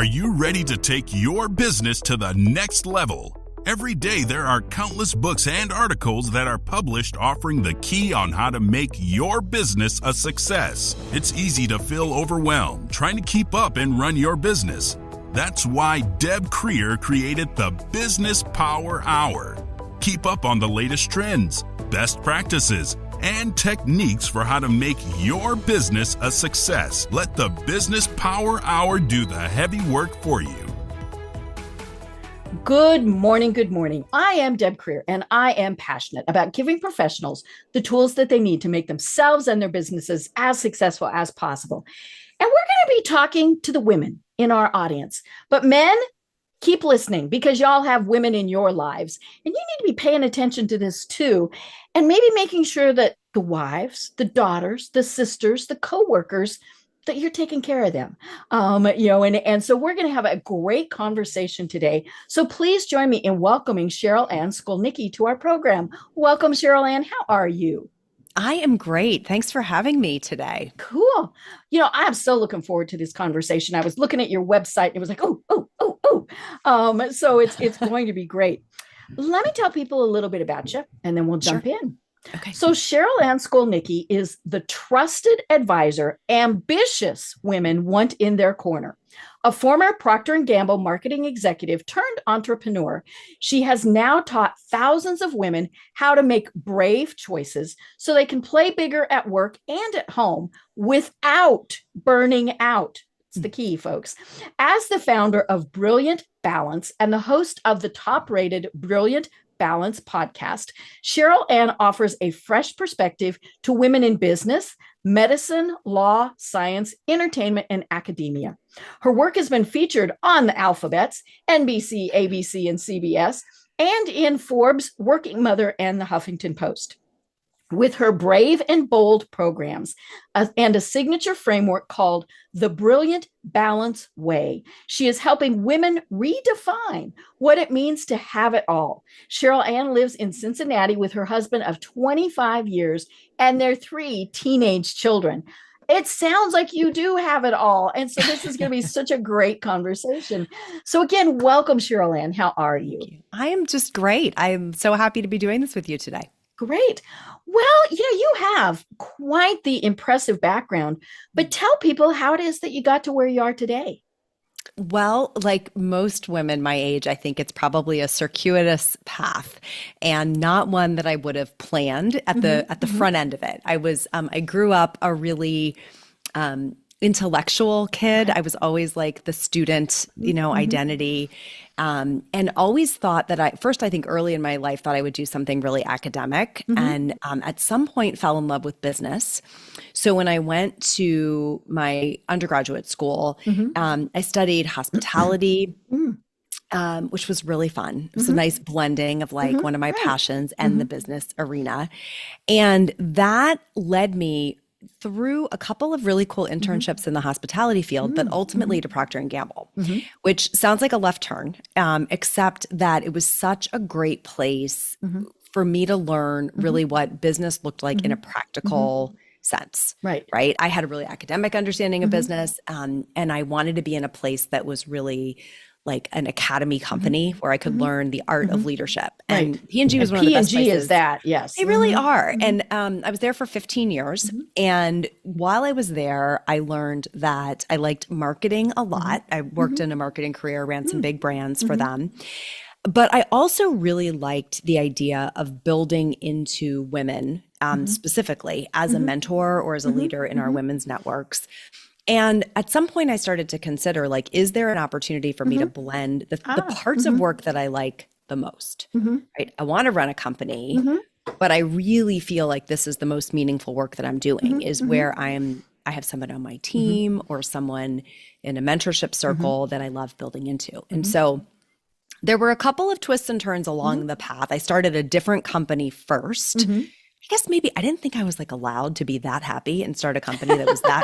Are you ready to take your business to the next level? Every day there are countless books and articles that are published offering the key on how to make your business a success. It's easy to feel overwhelmed trying to keep up and run your business. That's why Deb Creer created the Business Power Hour. Keep up on the latest trends, best practices, and techniques for how to make your business a success. Let the Business Power Hour do the heavy work for you. Good morning. Good morning. I am Deb Creer, and I am passionate about giving professionals the tools that they need to make themselves and their businesses as successful as possible. And we're going to be talking to the women in our audience. But men, keep listening because y'all have women in your lives, and you need to be paying attention to this too, and maybe making sure that the wives, the daughters, the sisters, the coworkers, that you're taking care of them, and so we're going to have a great conversation today. So please join me in welcoming Cherylanne Skolnicki to our program. Welcome, Cherylanne. How are you? I am great. Thanks for having me today. Cool. I'm so looking forward to this conversation. I was looking at your website and it was like, oh. So it's going to be great. Let me tell people a little bit about you and then we'll jump in. Okay. So Cherylanne Skolnicki is the trusted advisor ambitious women want in their corner. A former Procter Gamble marketing executive turned entrepreneur, she has now taught thousands of women how to make brave choices so they can play bigger at work and at home without burning out. It's the key, folks. As the founder of Brilliant Balance and the host of the top-rated Brilliant Balance podcast, Cherylanne offers a fresh perspective to women in business, medicine, law, science, entertainment, and academia. Her work has been featured on the alphabets, NBC, ABC, and CBS, and in Forbes, Working Mother, and the Huffington Post. With her brave and bold programs and a signature framework called the Brilliant Balance Way, she is helping women redefine what it means to have it all. Cherylanne lives in Cincinnati with her husband of 25 years and their 3 teenage children. It sounds like you do have it all. And so this is going to be such a great conversation. So again, welcome, Cherylanne. How are you? I am just great. I'm so happy to be doing this with you today. Great. Well, you have quite the impressive background, but tell people how it is that you got to where you are today. Well, like most women my age, I think it's probably a circuitous path and not one that I would have planned at the front end of it. I grew up a really intellectual kid. I was always like the student, identity, and always thought that I think early in my life thought I would do something really academic, and at some point fell in love with business. So when I went to my undergraduate school, I studied hospitality, which was really fun. It was a nice blending of like one of my passions and the business arena. And that led me through a couple of really cool internships in the hospitality field, but ultimately to Procter Gamble, which sounds like a left turn, except that it was such a great place for me to learn really what business looked like in a practical sense. Right. I had a really academic understanding of business, and I wanted to be in a place that was really like an academy company where I could learn the art of leadership. And P&G was one of the best places. P&G is that, yes. They really are. And I was there for 15 years. And while I was there, I learned that I liked marketing a lot. I worked in a marketing career, ran some big brands for them. But I also really liked the idea of building into women, specifically as a mentor or as a leader in our women's networks. And at some point I started to consider, like, is there an opportunity for me to blend the parts of work that I like the most, right? I want to run a company, but I really feel like this is the most meaningful work that I'm doing is where I have someone on my team or someone in a mentorship circle that I love building into. And so there were a couple of twists and turns along the path. I started a different company first. I guess maybe I didn't think I was like allowed to be that happy and start a company that was that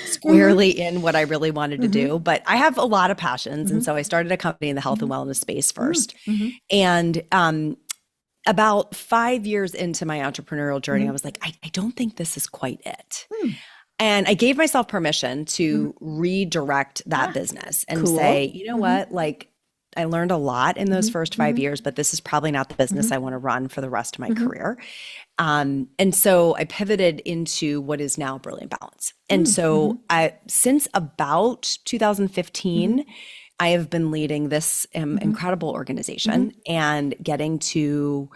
squarely in what I really wanted to do. But I have a lot of passions. And so I started a company in the health and wellness space first. And about 5 years into my entrepreneurial journey, I was like, I don't think this is quite it. And I gave myself permission to redirect that business and Cool. say, you know what, like I learned a lot in those first 5 years, but this is probably not the business I want to run for the rest of my career. And so I pivoted into what is now Brilliant Balance. And so since about 2015, I have been leading this incredible organization and getting to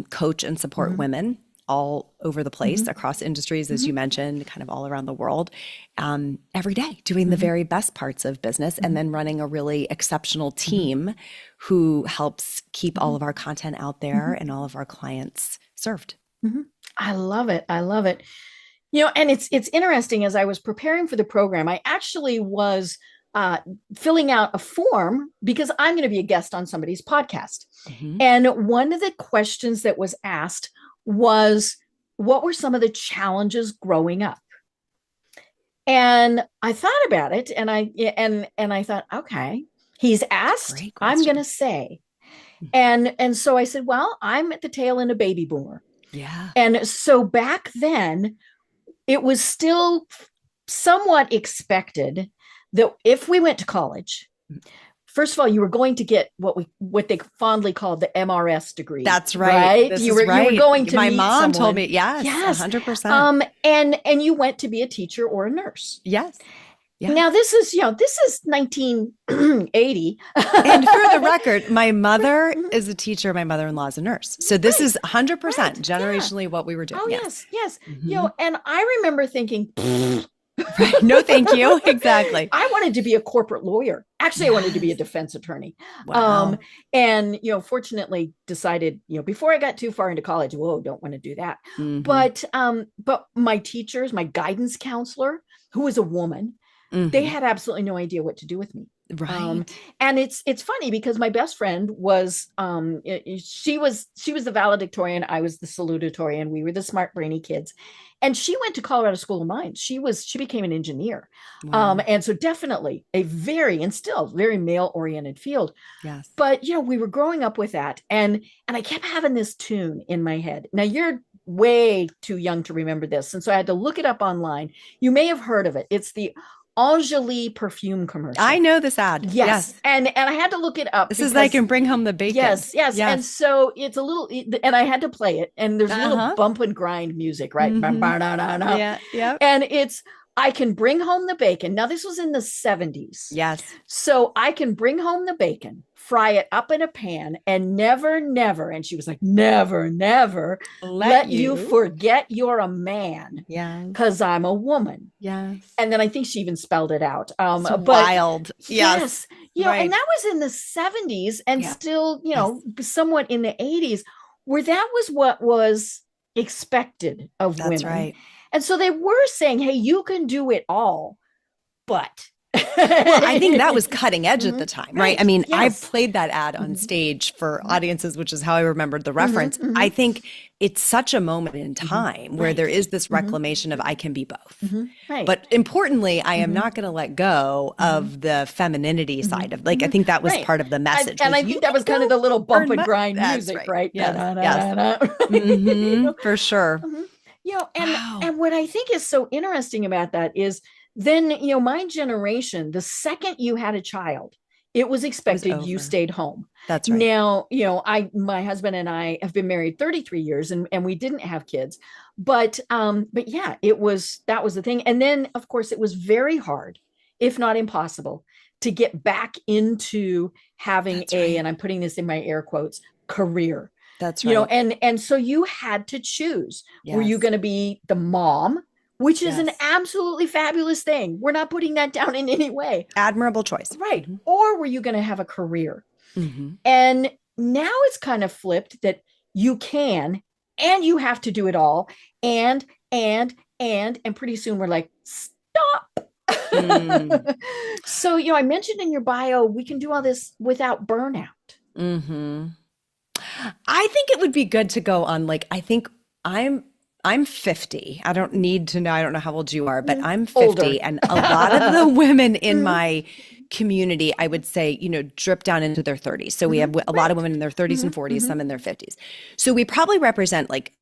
coach and support women all over the place across industries, as you mentioned, kind of all around the world, every day, doing the very best parts of business and then running a really exceptional team who helps keep all of our content out there and all of our clients served. I love it. I love it. And it's interesting, as I was preparing for the program, I actually was filling out a form because I'm going to be a guest on somebody's podcast. And one of the questions that was asked was, what were some of the challenges growing up? And I thought about it, and I thought, okay, he's asked, I'm going to say. And so I said, well, I'm at the tail end of baby boomer. Yeah. And so back then, it was still somewhat expected that if we went to college, first of all, you were going to get what they fondly called the MRS degree. That's right. You were going to My meet mom someone. told me, yes, 100%. And you went to be a teacher or a nurse. Yes. Yeah. Now this is 1980. And for the record, my mother is a teacher. My mother-in-law is a nurse. So this is 100% generationally what we were doing. Oh, yes. And I remember thinking, right. No, thank you. Exactly. I wanted to be a corporate lawyer. Actually, I wanted to be a defense attorney. Wow. And, fortunately decided, before I got too far into college, don't want to do that. But my teachers, my guidance counselor, who was a woman, they had absolutely no idea what to do with me. Right. And it's funny because my best friend was, she was the valedictorian. I was the salutatorian. We were the smart, brainy kids. And she went to Colorado School of Mines. She became an engineer. Wow. And so definitely still very male oriented field. Yes. But, we were growing up with that. And I kept having this tune in my head. Now you're way too young to remember this. And so I had to look it up online. You may have heard of it. It's the Angeli perfume commercial. I know this ad. Yes. And I had to look it up. This is like in Bring Home the Bacon. Yes. And so it's a little, and I had to play it, and there's a little bump and grind music, right? Yeah. And it's, I can bring home the bacon. Now this was in the 70s. Yes. So I can bring home the bacon, fry it up in a pan, and never, and she was like, never let you forget you're a man. Yeah. Because I'm a woman. Yes. And then I think she even spelled it out. Wild. Yes. Right. And that was in the 70s and still, somewhat in the 80s, where that was what was expected of women. That's right. And so they were saying, hey, you can do it all, but. Well, I think that was cutting edge at the time, right? I mean, Yes. I played that ad on stage for audiences, which is how I remembered the reference. I think it's such a moment in time where there is this reclamation of I can be both. Right. But importantly, I am not going to let go of the femininity side of, like, I think that was part of the message. And I think that was kind of the little bump and grind That's music, right? right? Yes. For sure. And what I think is so interesting about that is then, my generation, the second you had a child, it was expected you stayed home. That's right. Now, my husband and I have been married 33 years and we didn't have kids, but yeah, that was the thing. And then of course it was very hard, if not impossible, to get back into having and I'm putting this in my air quotes, career. That's right. And so you had to choose. Were you going to be the mom, which is an absolutely fabulous thing. We're not putting that down in any way. Admirable choice. Right. Or were you going to have a career? And now it's kind of flipped that you can, and you have to do it all. And pretty soon we're like, stop. So, I mentioned in your bio, we can do all this without burnout. I think it would be good to go on, like, I think I'm 50. I don't need to know. I don't know how old you are, but I'm 50. Older. And a lot of the women in my community, I would say, drip down into their 30s. So we have a lot of women in their 30s and 40s, some in their 50s. So we probably represent like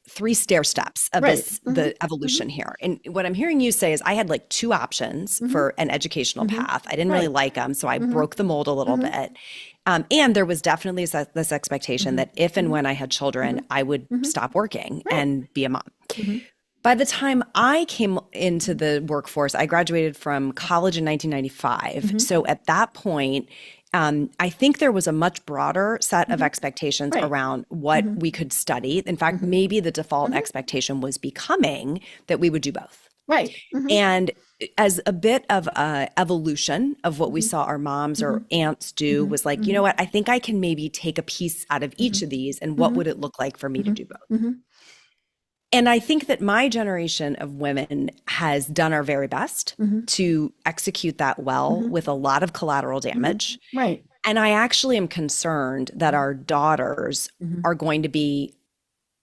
three stair steps of the evolution here. And what I'm hearing you say is I had like two options for an educational path. I didn't really like them. So I broke the mold a little bit. And there was definitely this expectation that if and when I had children, I would stop working and be a mom. By the time I came into the workforce, I graduated from college in 1995. So at that point, I think there was a much broader set of expectations around what we could study. In fact, maybe the default expectation was becoming that we would do both. Right. And as a bit of evolution of what we saw our moms or aunts do was like, you know what, I think I can maybe take a piece out of each of these, and what would it look like for me to do both? And I think that my generation of women has done our very best to execute that well with a lot of collateral damage. Right. And I actually am concerned that our daughters are going to be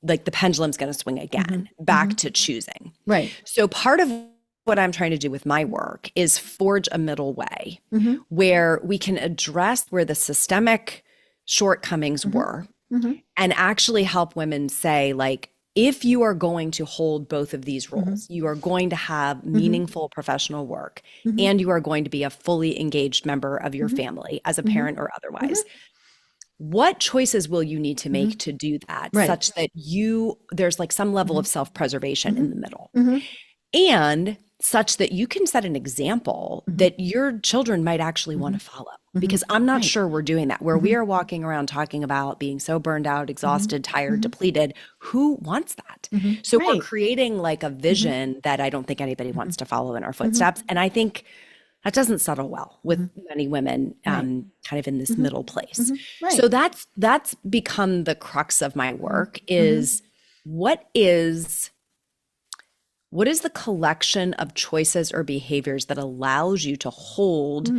like the pendulum's going to swing again back to choosing. Right. So part of what I'm trying to do with my work is forge a middle way where we can address where the systemic shortcomings were and actually help women say, like, if you are going to hold both of these roles, you are going to have meaningful professional work and you are going to be a fully engaged member of your family as a parent or otherwise. What choices will you need to make to do that such that there's like some level of self-preservation in the middle and such that you can set an example that your children might actually want to follow? Because I'm not sure we're doing that, where we are walking around talking about being so burned out, exhausted, tired, depleted. Who wants that? So we're creating like a vision that I don't think anybody wants to follow in our footsteps. And I think that doesn't settle well with many women kind of in this middle place. So that's become the crux of my work is what is the collection of choices or behaviors that allows you to hold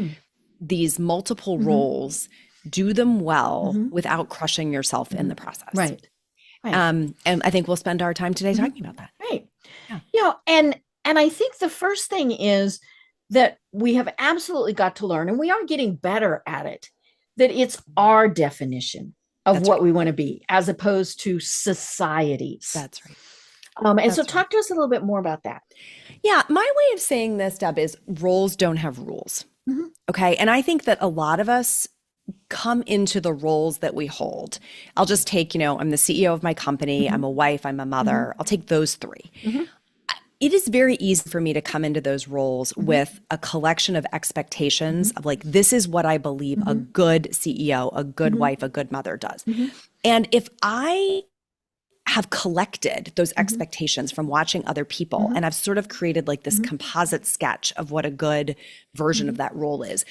these multiple roles, do them well without crushing yourself in the process? Right. And I think we'll spend our time today talking about that. Right. Yeah. And I think the first thing is that we have absolutely got to learn, and we are getting better at it, that it's our definition of what we want to be as opposed to society's. That's right. And so talk to us a little bit more about that. Yeah. My way of saying this, Deb, is roles don't have rules. Okay. And I think that a lot of us come into the roles that we hold. I'll just take, I'm the CEO of my company. I'm a wife. I'm a mother. I'll take those three. It is very easy for me to come into those roles with a collection of expectations of like, this is what I believe a good CEO, a good wife, a good mother does. And if I have collected those expectations from watching other people, and I've sort of created like this composite sketch of what a good version of that role is,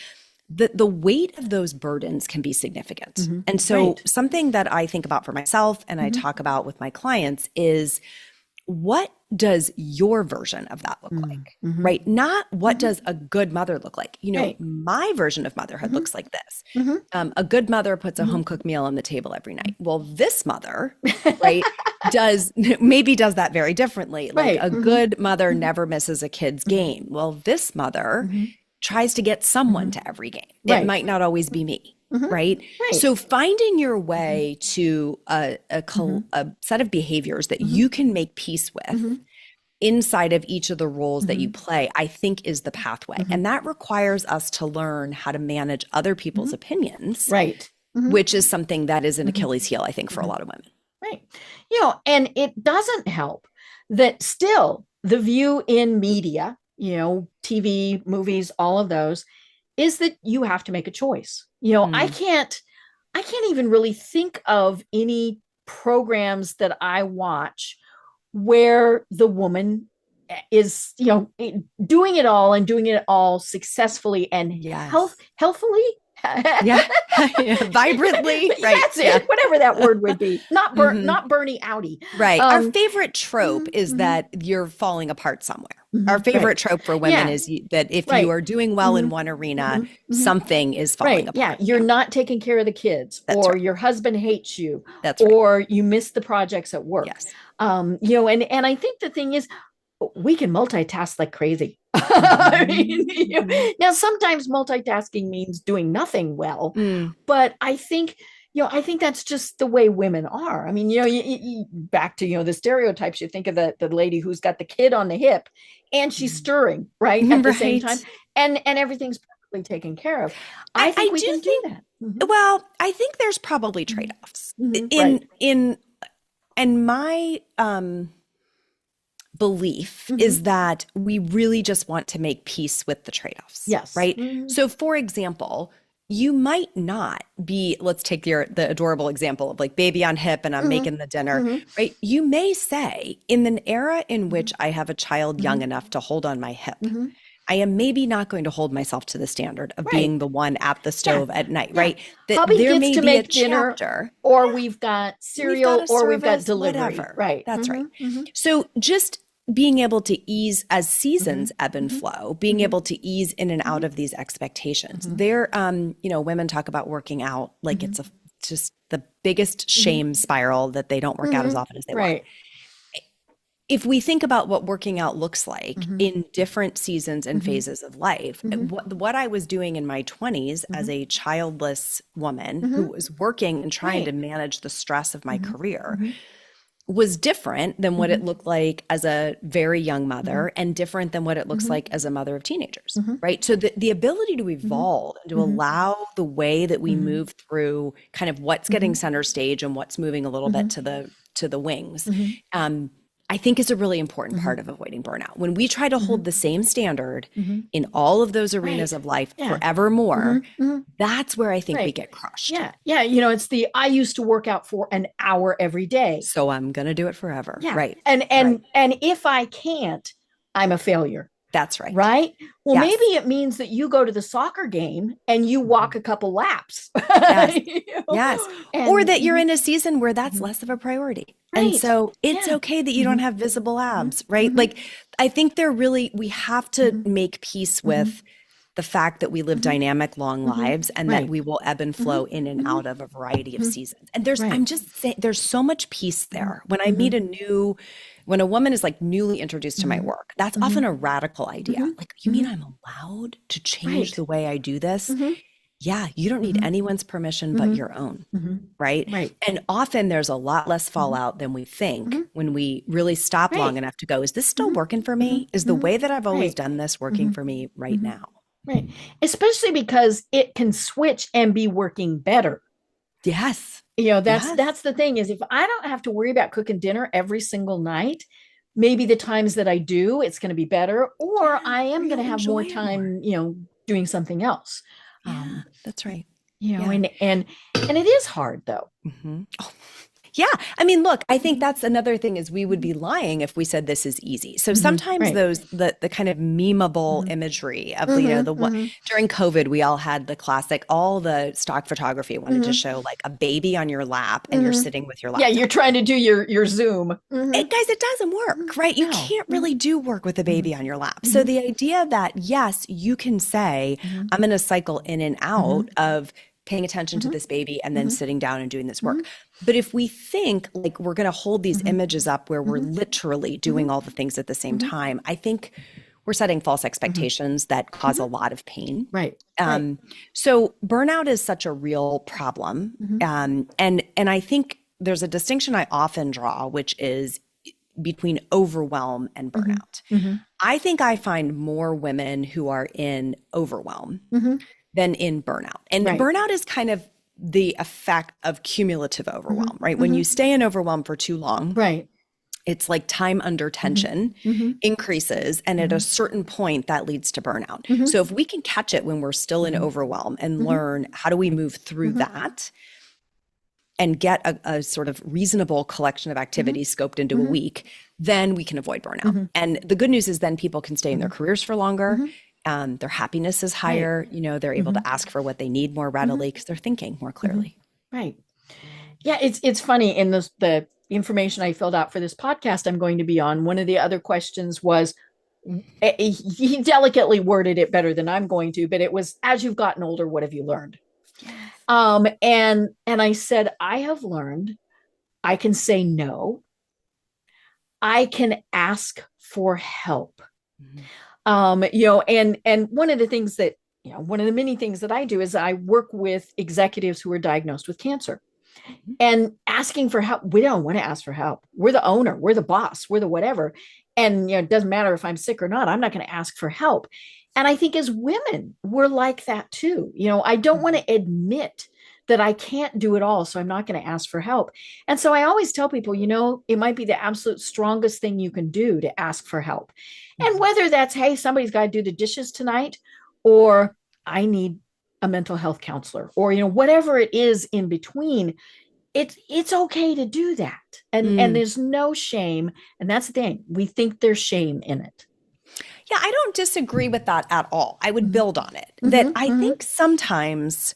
the weight of those burdens can be significant. And so something that I think about for myself and I talk about with my clients is, what does your version of that look like, right? Not what does a good mother look like? My version of motherhood looks like this. A good mother puts a home cooked meal on the table every night. Well, this mother, right, does that very differently. Like a good mother never misses a kid's game. Well, this mother tries to get someone to every game. It might not always be me. Right? So finding your way to a set of behaviors that you can make peace with inside of each of the roles that you play, I think is the pathway. And that requires us to learn how to manage other people's opinions, which is something that is an Achilles heel, I think, for a lot of women. Right. And it doesn't help that still the view in media, TV, movies, all of those, is that you have to make a choice. I can't even really think of any programs that I watch where the woman is, doing it all and doing it all successfully and healthfully. Vibrantly, right? That's it. Whatever that word would be. Not Bernie outie. Right. Our favorite trope is that you're falling apart somewhere. Our favorite trope for women is that if you are doing well in one arena, something is falling apart. Yeah, you're not taking care of the kids, or your husband hates you, or you miss the projects at work. Yes. And I think the thing is, we can multitask like crazy. I mean, now sometimes multitasking means doing nothing well, but I think, I think that's just the way women are. I mean, back to, the stereotypes, you think of the lady who's got the kid on the hip and she's stirring, right, at the same time, Right. and everything's perfectly taken care of. I I think we do can do think, that. Mhm. well, I think there's probably trade-offs Mhm. in Right. and my belief Mhm. is that we really just want to make peace with the trade-offs, Yes. right? Mhm. So for example, you might not be, let's take the adorable example of like baby on hip and I'm Mhm. making the dinner, Mhm. right? You may say in an era in which I have a child young Mhm. enough to hold on my hip, Mhm. I am maybe not going to hold myself to the standard of Right. being the one at the Yeah. stove at night, Yeah. right? That Hubby there gets may to be a make dinner, chapter, or we've got we've got cereal, a or we've got service, delivery. whatever. Right. That's right. Mhm. So just being able to ease as seasons Mhm. ebb and Mhm. flow, being Mhm. able to ease in and out Mhm. of these expectations. Mhm. Women talk about working out like Mhm. it's just the biggest Mhm. shame spiral that they don't work out as Mhm. often as they want. Right. If we think about what working out looks like Mhm. in different seasons and Mhm. phases of life, Mhm. what I was doing in my 20s as Mhm. a childless woman who Mhm. was working and trying to Right. manage the stress of my Mhm. career Mhm. was different than what it Mhm. looked like as a very young Mhm. mother and different than what it looks Mhm. like as a mother of teenagers, Mhm. right? So the ability to Mhm. evolve and to Mhm. allow the way that we Mhm. move through kind of what's getting Mhm. center stage and what's moving a little bit Mhm. to the wings, Mhm. um, I think is a really important Mhm. part of avoiding burnout. When we try to hold Mhm. the same standard Mhm. in all of those arenas Right. of life Yeah. forevermore, Mhm. Mhm. that's where I think we Right. get crushed. Yeah. Yeah. It's I used to work out for an hour every day. So I'm going to do it forever. Yeah. Right. And Right. if I can't, I'm a failure. That's right. Right. Well, maybe Yes. it means that you go to the soccer game and you walk a couple laps. Yes. You know? Yes. Or And that you're in a season where that's mhm. less of a priority. And Right. so it's Yeah. okay that you don't Mhm. have visible Mhm. abs, right? Mhm. Like, I think we have to Mhm. make peace Mhm. with the fact that we live Mhm. dynamic, long Mhm. lives and that Right. we will ebb and Mhm. flow in and Mhm. out of a variety of Mhm. seasons. And Right. I'm just saying, there's so much peace Mhm. there. When I meet Mhm. when a woman is like newly introduced to my Mhm. work, that's often Mhm. a radical idea. Mhm. Like, you mean Mhm. I'm allowed to change Right. the way I do this? Mhm. Yeah, you don't need Mhm. anyone's permission but Mhm. your own, Mhm. right? Right. And often there's a lot less Mhm. fallout than we think Mhm. when we really stop long Right. enough to go, is this still Mhm. working for Mhm. me? Is the Mhm. way that I've always Right. done this working Mhm. for me right Mhm. now? Right. Especially because it can switch and be working better. Yes. That's Yes. the thing, is if I don't have to worry about cooking dinner every single night, maybe the times that I do, it's going to be better, or Yeah. I Or am going you'll to have more enjoy it more. time, doing something else. Yeah, Um, that's right. you know, Yeah. and it is hard though. Hmm. Yeah. I mean, look, I think Mhm. that's another thing is we would Mhm. be lying if we said this is easy. So Mhm. sometimes Right. the kind of memeable Mhm. imagery of Mhm. the what Mhm. during COVID, we all had the classic, all the stock photography wanted to Mhm. show like a baby on your lap and you're Mhm. sitting with your Yeah, you're laptop. trying to do your Zoom. Mhm. Guys, it doesn't Mhm. work, right? You No. can't Mhm. really do work with a Mhm. baby on your lap. So Mhm. the idea that, yes, you can say, Mhm. I'm going to cycle in and out Mhm. of paying attention to Mhm. this baby and then Mhm. sitting down and doing this work. Mhm. But if we think like we're going to hold these Mhm. images up where we're Mhm. literally doing Mhm. all the things at the same Mhm. time, I think we're setting false Mhm. expectations that cause a Mhm. lot of pain. Right. Right. Um, so burnout is such a real problem. Mhm. And I think there's a distinction I often draw, which is between overwhelm and Mhm. burnout. Mhm. I think I find more women who are in overwhelm Mhm. than in burnout. And Right. burnout is kind of the effect of cumulative overwhelm, Mhm. right? When you Mhm. stay in overwhelm for too long, Right. it's like time under Mhm. tension Mhm. increases. And at a Mhm. certain point, that leads to burnout. Mhm. So if we can catch it when we're still in Mhm. overwhelm and Mhm. learn how do we move through Mhm. that and get a sort of reasonable collection of Mhm. activities scoped into a Mhm. week, then we can avoid burnout. Mhm. And the good news is then people can stay in their Mhm. careers for longer. Mhm. Their happiness is Right. higher. They're able Mhm. to ask for what they need more Mhm. readily because they're thinking more Mhm. clearly. Right. Yeah, it's funny in the information I filled out for this podcast I'm going to be on. One of the other questions was, he delicately worded it better than I'm going to, but it was, as you've gotten older, what have you learned? Yes. And I said, I have learned I can say no. I can ask for help. Mhm. And one of the things that one of the many things that I do is I work with executives who are diagnosed with cancer and asking for help. We don't want to ask for help. We're the owner, we're the boss, we're the whatever. And it doesn't matter if I'm sick or not, I'm not going to ask for help. And I think as women, we're like that too. I don't want to admit that I can't do it all, so I'm not going to ask for help. And so I always tell people, it might be the absolute strongest thing you can do to ask for help. And whether that's, hey, somebody's got to do the dishes tonight, or I need a mental health counselor, or, whatever it is in between, it's okay to do that. And there's no shame. And that's the thing. We think there's shame in it. Yeah, I don't disagree with that at all. I would build on it. That I think sometimes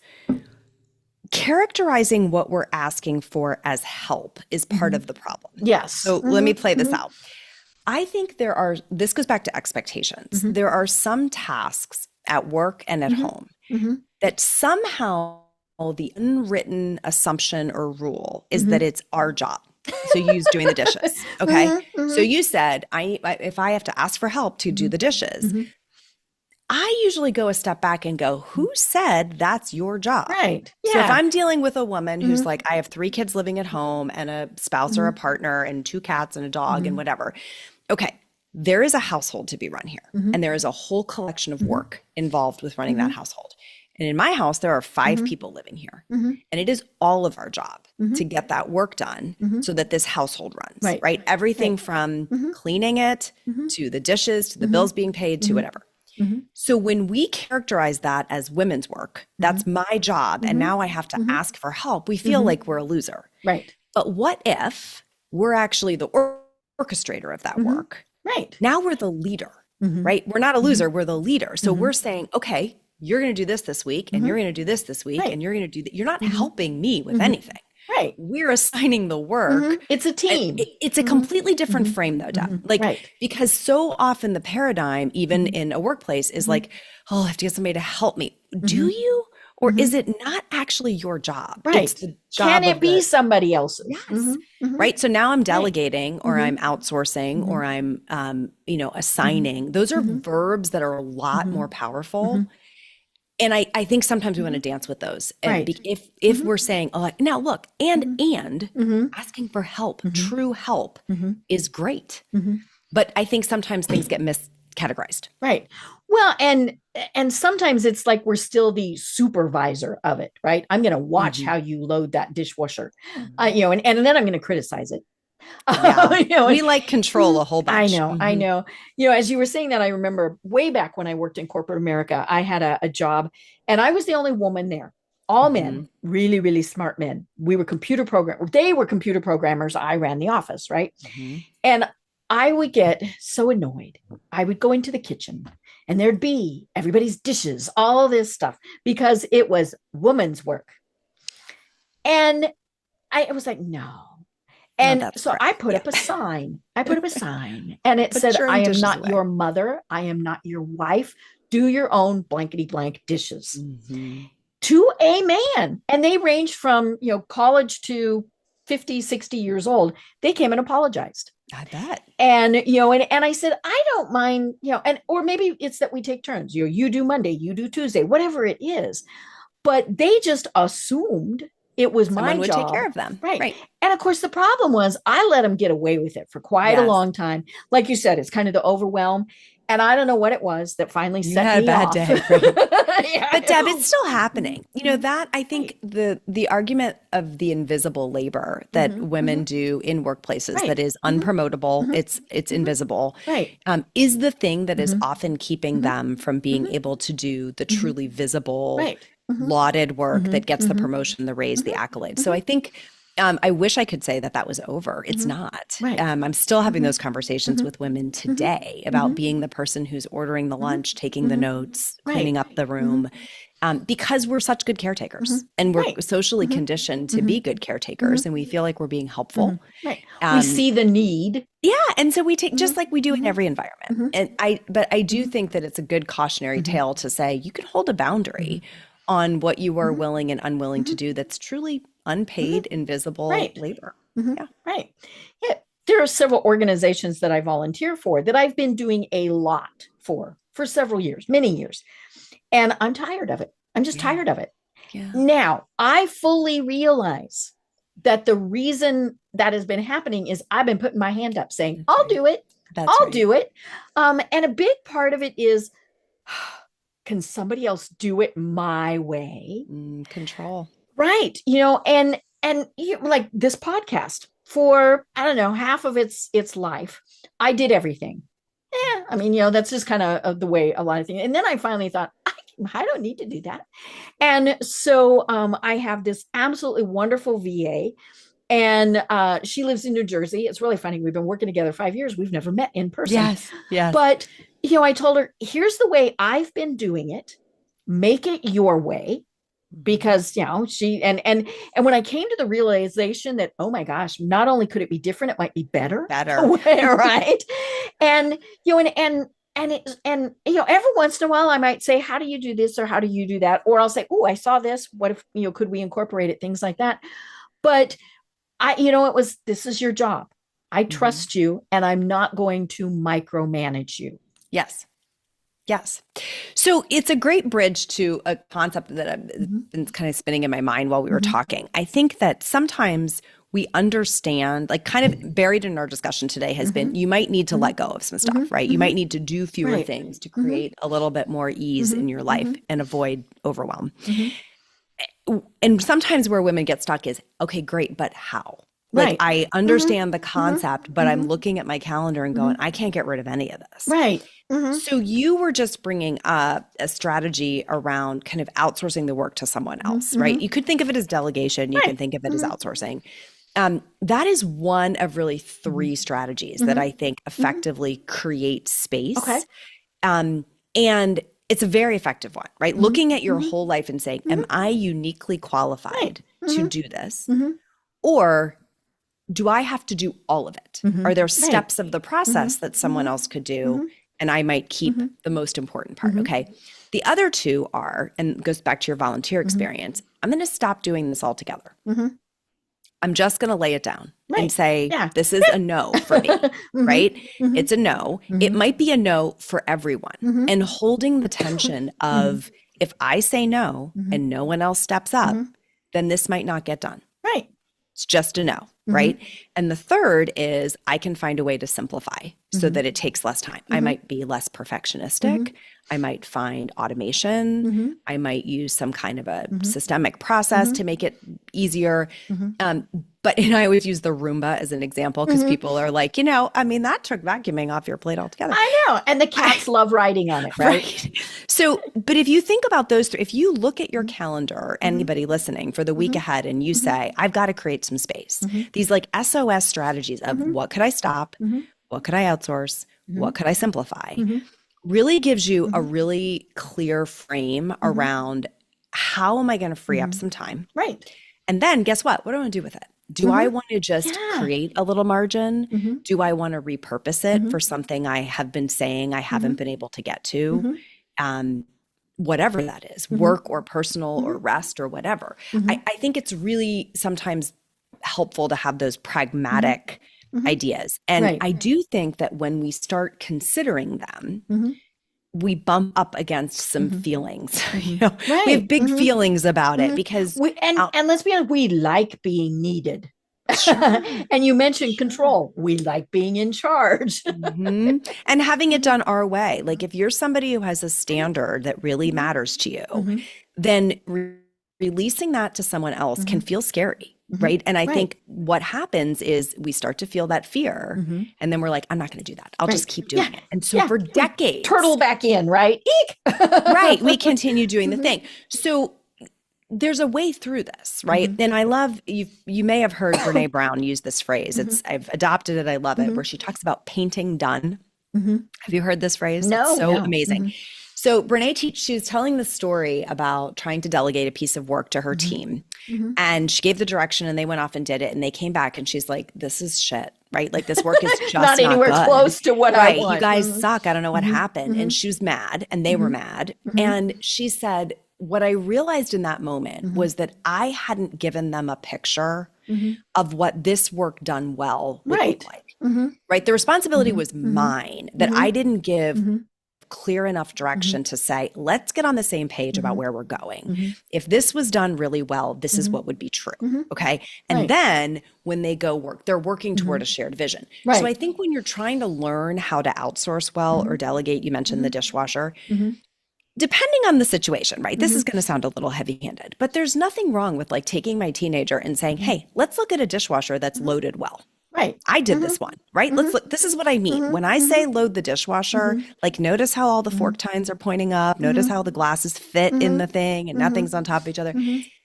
characterizing what we're asking for as help is part of the problem. Yes. So let me play this out. I think this goes back to expectations. There are some tasks at work and at home that somehow the unwritten assumption or rule is that it's our job. So you use doing the dishes. Okay. So you said, if I have to ask for help to do the dishes, I usually go a step back and go, who said that's your job? Right. Yeah. So if I'm dealing with a woman who's like, I have 3 kids living at home and a spouse or a partner and 2 cats and a dog and whatever. Okay. There is a household to be run here. And there is a whole collection of work involved with running that household. And in my house, there are 5 people living here. And it is all of our job to get that work done so that this household runs, right? Everything from cleaning it to the dishes, to the bills being paid, to whatever. So when we characterize that as women's work, that's my job, and now I have to ask for help, we feel like we're a loser. Right. But what if we're actually the orchestrator of that work? Right. Now we're the leader, right? We're not a loser, we're the leader. So we're saying, okay, you're going to do this week, and you're going to do this week, and you're going to do that. You're not helping me with anything. Right. We're assigning the work. It's a team. It's a completely different frame though, Deb. Because so often the paradigm, even in a workplace, is like, oh, I have to get somebody to help me. Do you? Or is it not actually your job? Right. It's the job Can it be somebody else's? Yes. Right. So now I'm delegating or I'm outsourcing or I'm, assigning. Those are verbs that are a lot more powerful. And I think sometimes we want to dance with those. And if we're saying, oh, now look, and asking for help, true help is great. But I think sometimes things get miscategorized. Right. Well, and sometimes it's like we're still the supervisor of it, right? I'm going to watch how you load that dishwasher, and then I'm going to criticize it. Yeah. We like control a whole bunch. I know. As you were saying that, I remember way back when I worked in corporate America, I had a job and I was the only woman there. All men, really, really smart men. We were computer programmers. They were computer programmers. I ran the office, right? And I would get so annoyed. I would go into the kitchen and there'd be everybody's dishes, all this stuff, because it was woman's work. And I was like, no. And so correct. I put up a sign. And it said, I am not your mother. I am not your wife. Do your own blankety blank dishes. To a man. And they ranged from, college to 50, 60 years old. They came and apologized. I bet. And, and I said, I don't mind, or maybe it's that we take turns. You do Monday, you do Tuesday, whatever it is. But they just assumed it was someone my job. Someone would take care of them. Right. And of course, the problem was I let them get away with it for quite a long time. Like you said, it's kind of the overwhelm. And I don't know what it was that finally set me off. You had a bad day. But Deb, it's still happening. That I think the argument of the invisible labor that women do in workplaces that is unpromotable, it's invisible, is the thing that is often keeping them from being able to do the truly visible, lauded work that gets the promotion, the raise, the accolades. So I think I wish I could say that was over. It's not. I'm still having those conversations with women today about being the person who's ordering the lunch, taking the notes, cleaning up the room, because we're such good caretakers and we're socially conditioned to be good caretakers and we feel like we're being helpful. We see the need. Yeah. And so we take just like we do in every environment. But I do think that it's a good cautionary tale to say you can hold a boundary on what you are willing and unwilling to do that's truly unpaid, invisible labor. Yeah. There are several organizations that I volunteer for that I've been doing a lot for several years, many years. And I'm tired of it. I'm just tired of it. Yeah. Now, I fully realize that the reason that has been happening is I've been putting my hand up saying, I'll do it. I'll do it. And a big part of it is, can somebody else do it my way? Control. Right. And like this podcast for, I don't know, half of its life, I did everything. I mean, that's just kind of the way a lot of things. And then I finally thought, I don't need to do that. And so I have this absolutely wonderful VA, and she lives in New Jersey. It's really funny. We've been working together 5 years. We've never met in person. Yes. But, I told her, here's the way I've been doing it. Make it your way. Because, she, and when I came to the realization that, oh my gosh, not only could it be different, it might be better. Right. And, every once in a while I might say, how do you do this? Or how do you do that? Or I'll say, oh, I saw this. What if, could we incorporate it? Things like that. But this is your job. I trust you, and I'm not going to micromanage you. Yes. So it's a great bridge to a concept that I've been kind of spinning in my mind while we were talking. I think that sometimes we understand, like kind of buried in our discussion today has been, you might need to let go of some stuff, right? You might need to do fewer things to create a little bit more ease in your life and avoid overwhelm. And sometimes where women get stuck is, okay, great, but how? Like I understand the concept, but I'm looking at my calendar and going, I can't get rid of any of this. Right. So you were just bringing up a strategy around kind of outsourcing the work to someone else, right? You could think of it as delegation. You can think of it as outsourcing. That is one of really three strategies that I think effectively create space. Okay. And it's a very effective one, right? Looking at your whole life and saying, am I uniquely qualified to do this? Or do I have to do all of it? Are there steps of the process that someone else could do, and I might keep the most important part? Okay. The other two are, and it goes back to your volunteer experience, I'm going to stop doing this altogether. I'm just going to lay it down and say, this is a no for me, right? It's a no. It might be a no for everyone. And holding the tension of, if I say no and no one else steps up, then this might not get done. Right. It's just a no, right? And the third is I can find a way to simplify so that it takes less time. I might be less perfectionistic. I might find automation. I might use some kind of a systemic process to make it easier. But I always use the Roomba as an example because people are like, that took vacuuming off your plate altogether. I know. And the cats love riding on it, right? So, but if you think about those three, if you look at your calendar, anybody listening for the week ahead, and you say, I've got to create some space, these like SOS strategies of what could I stop? What could I outsource? What could I simplify? Really gives you a really clear frame around how am I going to free up some time? Right. And then guess what? What do I want to do with it? Do I want to just create a little margin? Do I want to repurpose it for something I have been saying I haven't been able to get to? Whatever that is, work or personal or rest or whatever. I think it's really sometimes helpful to have those pragmatic ideas. And I do think that when we start considering them, we bump up against some feelings. We have big feelings about it because and let's be honest, we like being needed. And you mentioned control. We like being in charge. And having it done our way. Like if you're somebody who has a standard that really matters to you, then releasing that to someone else can feel scary. Right. And I think what happens is we start to feel that fear and then we're like, I'm not going to do that. I'll just keep doing it. And so for decades, turtle back in, right? Eek! Right. We continue doing the thing. So there's a way through this, right? And I love, you may have heard Brene Brown use this phrase. I've adopted it. I love it, where she talks about painting done. Have you heard this phrase? No. It's so amazing. So Brene, she was telling the story about trying to delegate a piece of work to her team. And she gave the direction and they went off and did it. And they came back and she's like, this is shit, right? Like this work is just not anywhere good. Close to what I want. You guys suck. I don't know what happened. And she was mad and they were mad. And she said, what I realized in that moment was that I hadn't given them a picture of what this work done well would look like. Right? The responsibility was mine, that I didn't give clear enough direction to say, let's get on the same page about where we're going. If this was done really well, this is what would be true. Okay. And then when they go work, they're working toward a shared vision. Right. So I think when you're trying to learn how to outsource well or delegate, you mentioned the dishwasher, depending on the situation, right? This is going to sound a little heavy-handed, but there's nothing wrong with like taking my teenager and saying, hey, let's look at a dishwasher that's loaded well. Right. I did this one, right? Let's look. This is what I mean. When I say load the dishwasher, like notice how all the fork tines are pointing up. Notice how the glasses fit in the thing and nothing's on top of each other.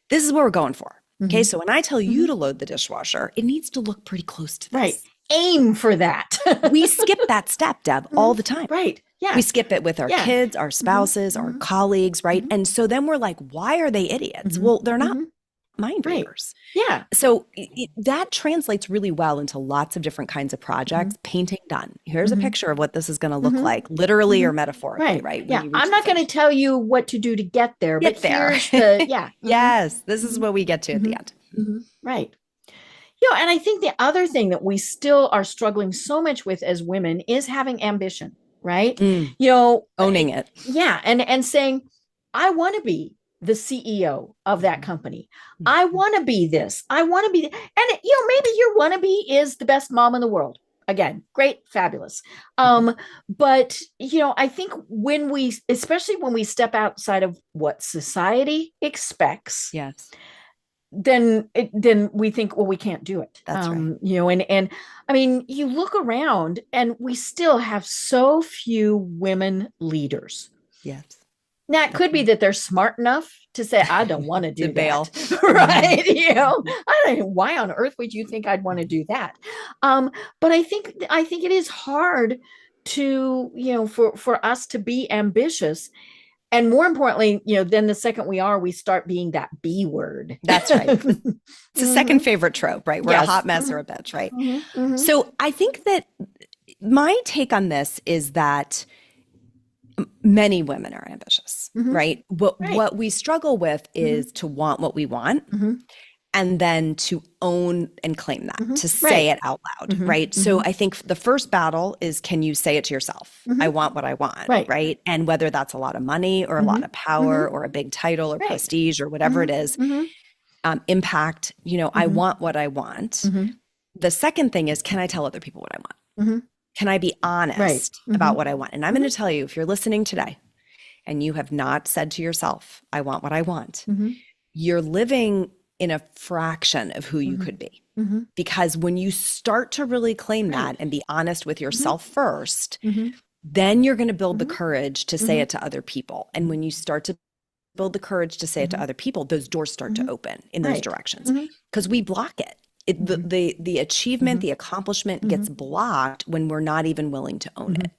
This is what we're going for. Okay. So when I tell you to load the dishwasher, it needs to look pretty close to this. Right. Aim for that. We skip that step, Deb, all the time. Right. Yeah. We skip it with our kids, our spouses, our colleagues, right? And so then we're like, why are they idiots? Well, they're not mind readers. Yeah. So that translates really well into lots of different kinds of projects. Painting done. Here's a picture of what this is going to look like, literally or metaphorically, right? Yeah. I'm not going to tell you what to do to get there, but here's the, Yes. This is what we get to at the end. Right. You know, and I think the other thing that we still are struggling so much with as women is having ambition, right? You know, owning it. Yeah. And saying, I want to be the CEO of that company. I want to be this. I want to be, and you know, maybe your wannabe is the best mom in the world. Again, great, fabulous. But you know, I think when we, especially when we step outside of what society expects, then we think, well, we can't do it. That's right. You know, and I mean, you look around and we still have so few women leaders. Yes. Now, it could be that they're smart enough to say, I don't want to do that. Right. You know, I don't know, why on earth would you think I'd want to do that? But I think it is hard to, you know, for us to be ambitious. And more importantly, you know, then the second we start being that B word. That's right. It's the second favorite trope, right? We're a hot mess or a bitch, right? So I think that my take on this is that many women are ambitious, right? What we struggle with is to want what we want and then to own and claim that, to say it out loud, right? So I think the first battle is, can you say it to yourself? I want what I want, right? And whether that's a lot of money or a lot of power or a big title or prestige or whatever it is, impact, you know, I want what I want. The second thing is, can I tell other people what I want? Can I be honest about what I want? And I'm going to tell you, if you're listening today and you have not said to yourself, I want what I want, you're living in a fraction of who you could be. Because when you start to really claim that and be honest with yourself first, then you're going to build the courage to say it to other people. And when you start to build the courage to say it to other people, those doors start to open in those directions because we block it. The achievement, the accomplishment gets blocked when we're not even willing to own it.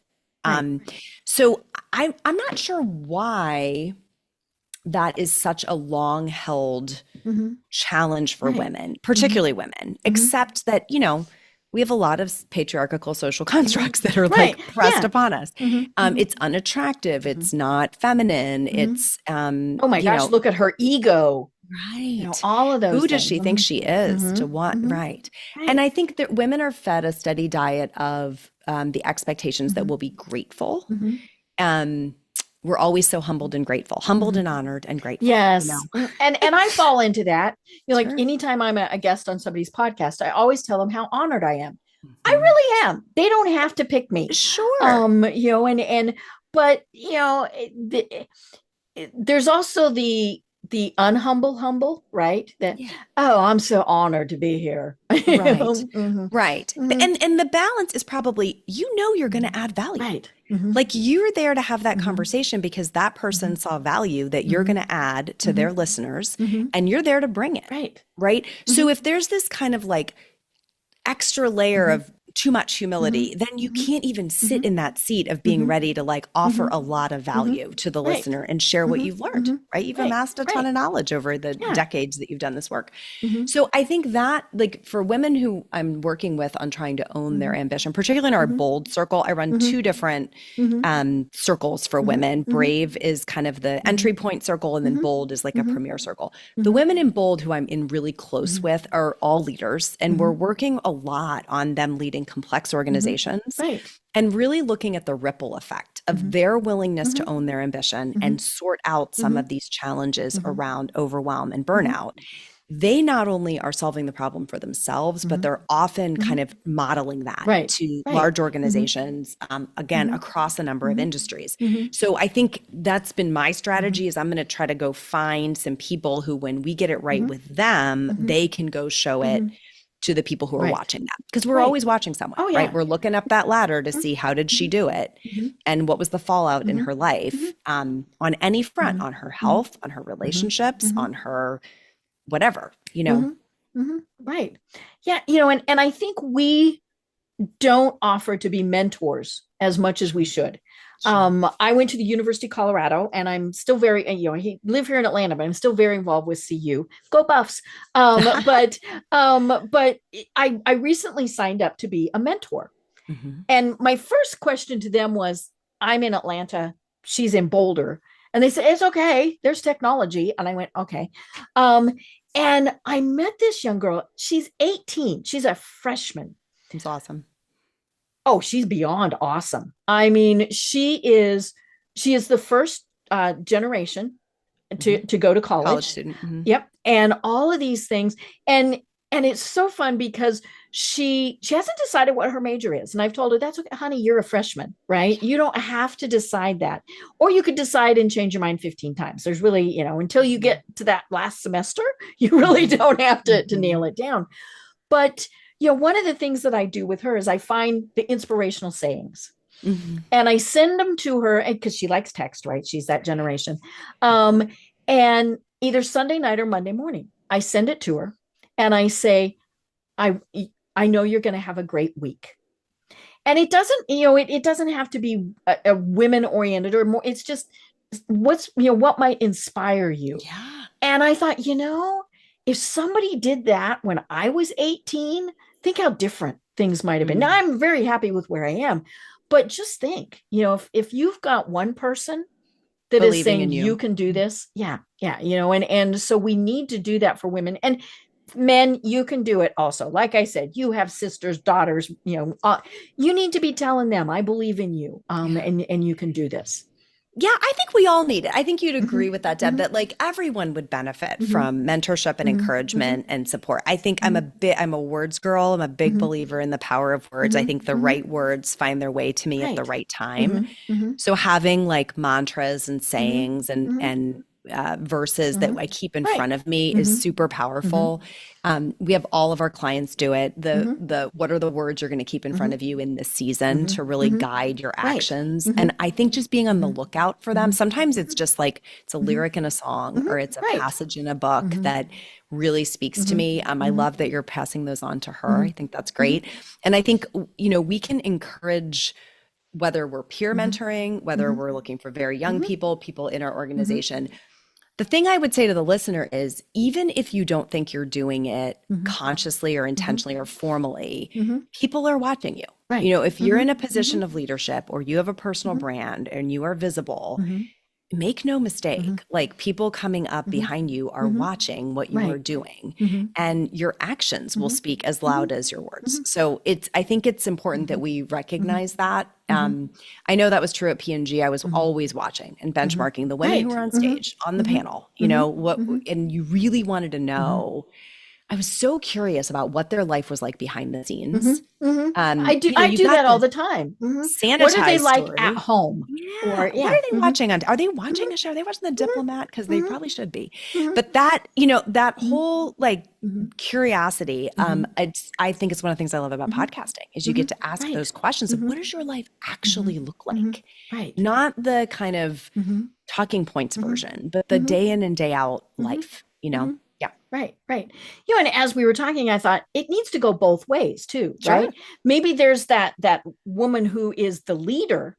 So I'm not sure why that is such a long-held challenge for women, particularly women, except that, you know, we have a lot of patriarchal social constructs that are like pressed upon us. It's unattractive. It's not feminine. It's, oh my gosh, look at her ego. Right. You know, all of those Who does things. she think she is to want? Right. And I think that women are fed a steady diet of the expectations that we'll be grateful. We're always so humbled and grateful, humbled and honored and grateful. Yes. You know? And I fall into that. You know, like anytime I'm a guest on somebody's podcast, I always tell them how honored I am. I really am. They don't have to pick me. Sure. You know, but you know, there's also the humble, right? That, oh, I'm so honored to be here. Right. And the balance is probably, you know, you're going to add value. Right. Like you're there to have that conversation because that person saw value that you're going to add to their listeners and you're there to bring it. Right. So if there's this kind of like extra layer of too much humility, then you can't even sit in that seat of being ready to like offer a lot of value to the listener and share what you've learned, right? You've amassed a ton of knowledge over the decades that you've done this work. So I think that like for women who I'm working with on trying to own their ambition, particularly in our bold circle, I run two different circles for women. Brave is kind of the entry point circle and then bold is like a premier circle. The women in bold who I'm in really close with are all leaders and we're working a lot on them leading navigating complex organizations, Right. and really looking at the ripple effect of their willingness to own their ambition and sort out some of these challenges around overwhelm and burnout. They not only are solving the problem for themselves, but they're often kind of modeling that to large organizations, again, across a number of industries. So I think that's been my strategy is I'm going to try to go find some people who, when we get it right with them, they can go show it to the people who are watching that. Because we're always watching someone, right? We're looking up that ladder to see how did she do it and what was the fallout in her life on any front, on her health, on her relationships, on her whatever, Right. Yeah. And I think we don't offer to be mentors as much as we should. I went to the University of Colorado, and I'm still very, I live here in Atlanta, but I'm still very involved with CU. Go Buffs. But I recently signed up to be a mentor. And my first question to them was, I'm in Atlanta, she's in Boulder. And they said, it's okay, there's technology. And I went, okay. And I met this young girl. She's 18. She's a freshman. It's awesome. Oh, she's beyond awesome. I mean, she is the first generation to go to college student. Yep. And all of these things. And it's so fun because she hasn't decided what her major is. And I've told her, that's okay, honey, you're a freshman, right? You don't have to decide that. Or you could decide and change your mind 15 times. There's really, until you get to that last semester, you really don't have to nail it down. But, one of the things that I do with her is I find the inspirational sayings. And I send them to her because she likes text, right? She's that generation. And either Sunday night or Monday morning, I send it to her. And I say, I know you're going to have a great week. And it doesn't, it doesn't have to be a women oriented or more. It's just what might inspire you. Yeah. And I thought, if somebody did that when I was 18, think how different things might have been. Now I'm very happy with where I am, but just think, if you've got one person that believing is saying you can do this. Yeah. And so we need to do that for women. And men, you can do it also. Like I said, you have sisters, daughters, you need to be telling them, I believe in you. And you can do this. Yeah, I think we all need it. I think you'd agree with that, Deb, that like everyone would benefit from mentorship and encouragement and support. I think I'm a words girl. I'm a big believer in the power of words. I think the right words find their way to me at the right time. So having like mantras and sayings and verses that I keep in front of me is super powerful. We have all of our clients do it. The what are the words you're going to keep in front of you in this season to really guide your actions. And I think just being on the lookout for them. Sometimes it's just like it's a lyric in a song or it's a passage in a book that really speaks to me. I love that you're passing those on to her. I think that's great. And I think, we can encourage, whether we're peer mentoring, whether we're looking for very young people in our organization. The thing I would say to the listener is, even if you don't think you're doing it consciously or intentionally or formally, people are watching you. Right. If you're in a position of leadership or you have a personal brand and you are visible, make no mistake, like people coming up behind you are watching what you are doing and your actions will speak as loud as your words. So I think it's important that we recognize that. I know that was true at P&G. I was always watching and benchmarking the women who were on stage on the panel, and you really wanted to know. I was so curious about what their life was like behind the scenes. I do that all the time. Sanitized what are they like story. at home? Yeah. Or, what are they watching on? Are they watching a show? Are they watching The Diplomat? Because they probably should be. But that, that whole like curiosity, I think it's one of the things I love about podcasting is you get to ask those questions of what does your life actually look like? Right. Not the kind of talking points version, but the day in and day out life, Yeah. Right. And as we were talking, I thought it needs to go both ways too, right? Maybe there's that woman who is the leader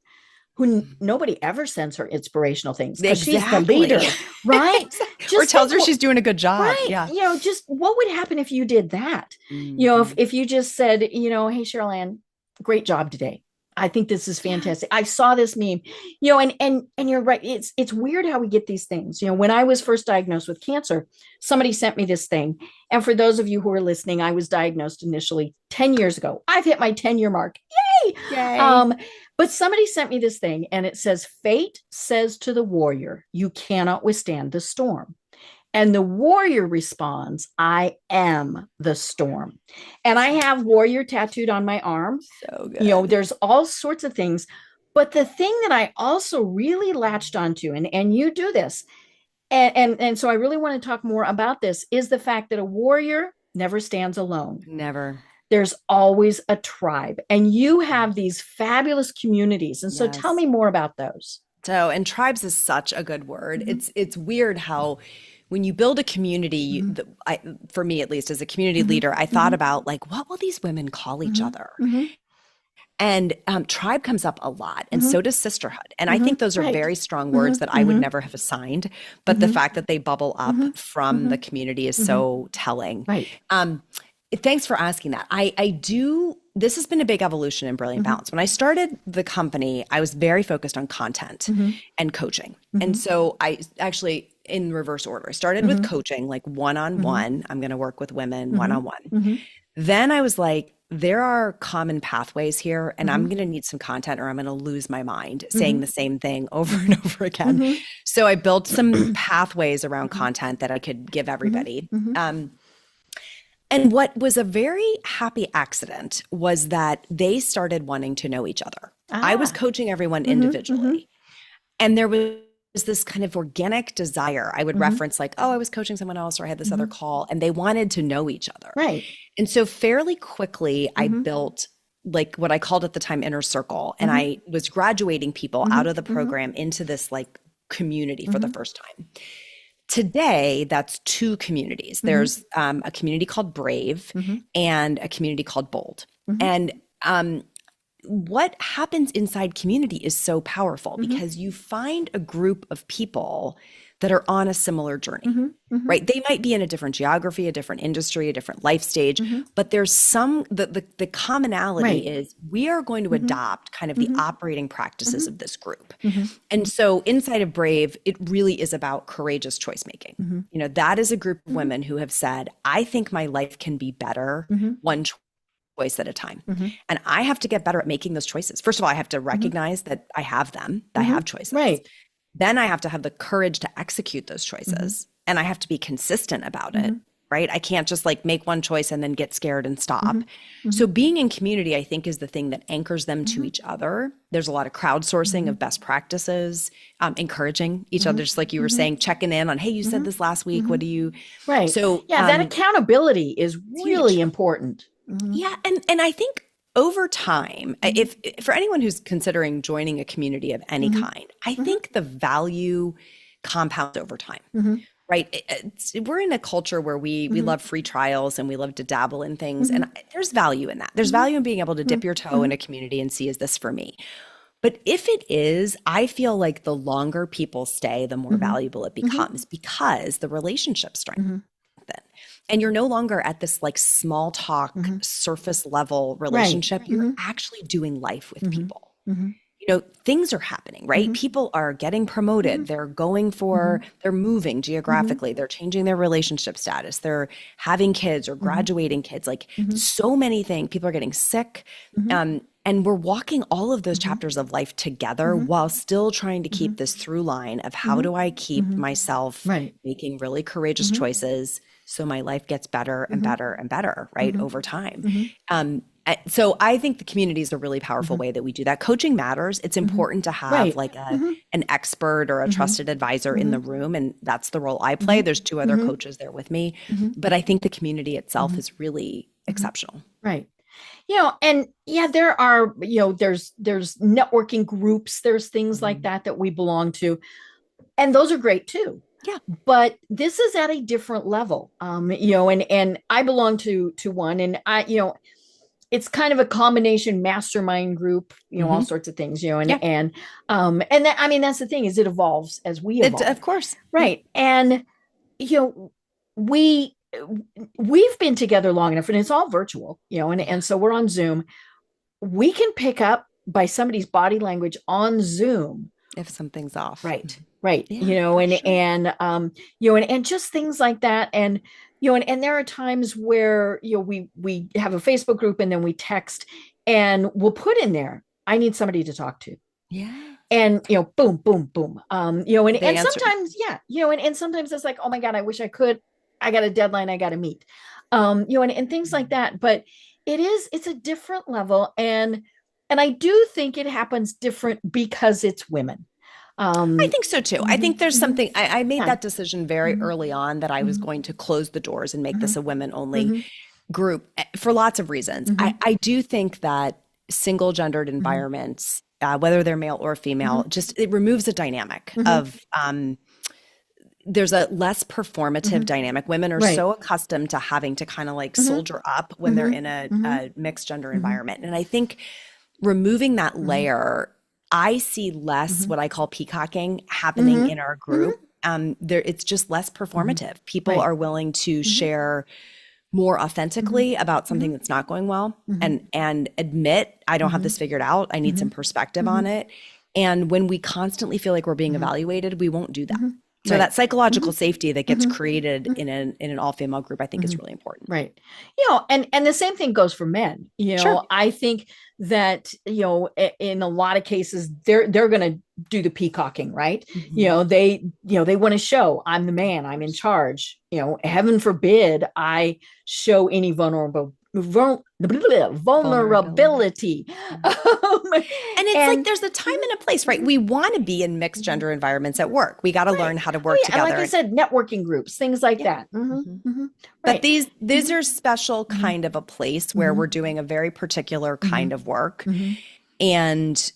who nobody ever sends her inspirational things because she's the leader, right? Or tells her she's doing a good job. Right. Yeah. Just what would happen if you did that? If you just said, hey, Cherylanne, great job today. I think this is fantastic. I saw this meme, and you're right. It's weird how we get these things. When I was first diagnosed with cancer, somebody sent me this thing. And for those of you who are listening, I was diagnosed initially 10 years ago. I've hit my 10-year mark. Yay! Yay. But somebody sent me this thing, and it says, "Fate says to the warrior, you cannot withstand the storm." And the warrior responds, "I am the storm." And I have warrior tattooed on my arm. So good. There's all sorts of things. But the thing that I also really latched onto, and you do this, and so I really want to talk more about this, is the fact that a warrior never stands alone. Never. There's always a tribe. And you have these fabulous communities. And so tell me more about those. So, and tribes is such a good word. It's weird how when you build a community, for me at least as a community leader, I thought about like, what will these women call each other? And tribe comes up a lot, and so does sisterhood. And I think those are very strong words that I would never have assigned. But the fact that they bubble up from the community is so telling. Right. Thanks for asking that. I do. This has been a big evolution in Brilliant Balance. When I started the company, I was very focused on content and coaching. And so I actually, in reverse order, I started with coaching, like one-on-one. I'm going to work with women one-on-one. Then I was like, there are common pathways here, and I'm going to need some content or I'm going to lose my mind saying the same thing over and over again. So I built some pathways around content that I could give everybody. And what was a very happy accident was that they started wanting to know each other. I was coaching everyone individually. And there was this kind of organic desire. I would reference like, oh, I was coaching someone else, or I had this other call, and they wanted to know each other. Right. And so fairly quickly, I built like what I called at the time Inner Circle. And I was graduating people out of the program into this like community for the first time. Today, that's two communities. There's a community called Brave and a community called Bold. And what happens inside community is so powerful because you find a group of people that are on a similar journey, right? They might be in a different geography, a different industry, a different life stage, but there's the commonality is we are going to adopt kind of the operating practices of this group. And so inside of Brave, it really is about courageous choice making. That is a group of women who have said, I think my life can be better one choice at a time. And I have to get better at making those choices. First of all, I have to recognize that I have them, that I have choices. Right. Then I have to have the courage to execute those choices. And I have to be consistent about it, right? I can't just like make one choice and then get scared and stop. So being in community, I think, is the thing that anchors them to each other. There's a lot of crowdsourcing of best practices, encouraging each other, just like you were saying, checking in on, hey, you said this last week. What do you? Right. So that accountability is really important. Yeah. And I think over time, if for anyone who's considering joining a community of any kind, I think the value compounds over time, right? We're in a culture where we love free trials and we love to dabble in things. And there's value in that. There's value in being able to dip your toe in a community and see, is this for me? But if it is, I feel like the longer people stay, the more valuable it becomes because the relationships strengthen. And you're no longer at this like small talk, surface level relationship. You're actually doing life with people. Things are happening, right? People are getting promoted. They're going for, they're moving geographically. They're changing their relationship status. They're having kids or graduating kids. Like so many things. People are getting sick. And we're walking all of those chapters of life together while still trying to keep this through line of how do I keep myself making really courageous choices so my life gets better and better and better, right, over time. So I think the community is a really powerful way that we do that. Coaching matters. It's important to have like an expert or a trusted advisor in the room. And that's the role I play. There's two other coaches there with me. But I think the community itself is really exceptional. Right. And there are, there's networking groups, there's things like that we belong to. And those are great too. Yeah. But this is at a different level. And I belong to one, and it's kind of a combination mastermind group, all sorts of things, and that, I mean, that's the thing, is it evolves as we evolve. Of course. Right. And, we've been together long enough, and it's all virtual, and so we're on Zoom. We can pick up by somebody's body language on Zoom if something's off. Right. Right. Yeah, for sure. And just things like that. And, and there are times where, we have a Facebook group and then we text and we'll put in there, I need somebody to talk to. Yeah. And, boom, boom, boom. And answer. sometimes, and sometimes it's like, oh my God, I wish I could, I got a deadline I got to meet, and things like that. But it's a different level. And I do think it happens different because it's women. I think so too. I think there's something, I made Yeah. that decision very early on that I was going to close the doors and make this a women only group for lots of reasons. I do think that single gendered environments, whether they're male or female, just it removes a dynamic of, there's a less performative dynamic. Women are so accustomed to having to kind of like soldier up when they're in a mixed gender environment. And I think removing that layer, I see less what I call peacocking happening in our group. It's just less performative. People are willing to share more authentically about something that's not going well and admit, I don't have this figured out. I need some perspective on it. And when we constantly feel like we're being evaluated, we won't do that. So that psychological safety that gets created in an all-female group, I think is really important. Right. And the same thing goes for men. Sure. I think that, in a lot of cases, they're going to do the peacocking, right? They want to show I'm the man, I'm in charge. Heaven forbid I show any vulnerability. And it's like there's a time and a place, right? We want to be in mixed gender environments at work. We got to learn how to work together. And like I said, networking groups, things like that. But these are special kind of a place where we're doing a very particular kind of work. And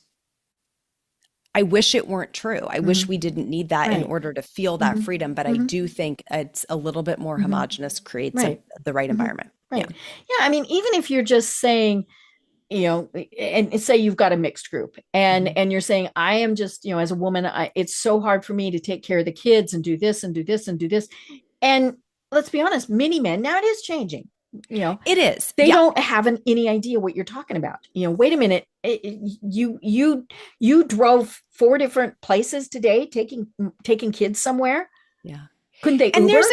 I wish it weren't true. I wish we didn't need that in order to feel that freedom. But I do think it's a little bit more homogenous, creates the right environment. Right. Yeah. I mean, even if you're just saying, and say you've got a mixed group and you're saying, I am just, as a woman, it's so hard for me to take care of the kids and do this and do this and do this. And let's be honest, many men, now it is changing. It is. They don't have any idea what you're talking about. Wait a minute. You drove 4 different places today, taking kids somewhere. Yeah. Couldn't they? And Uber? there's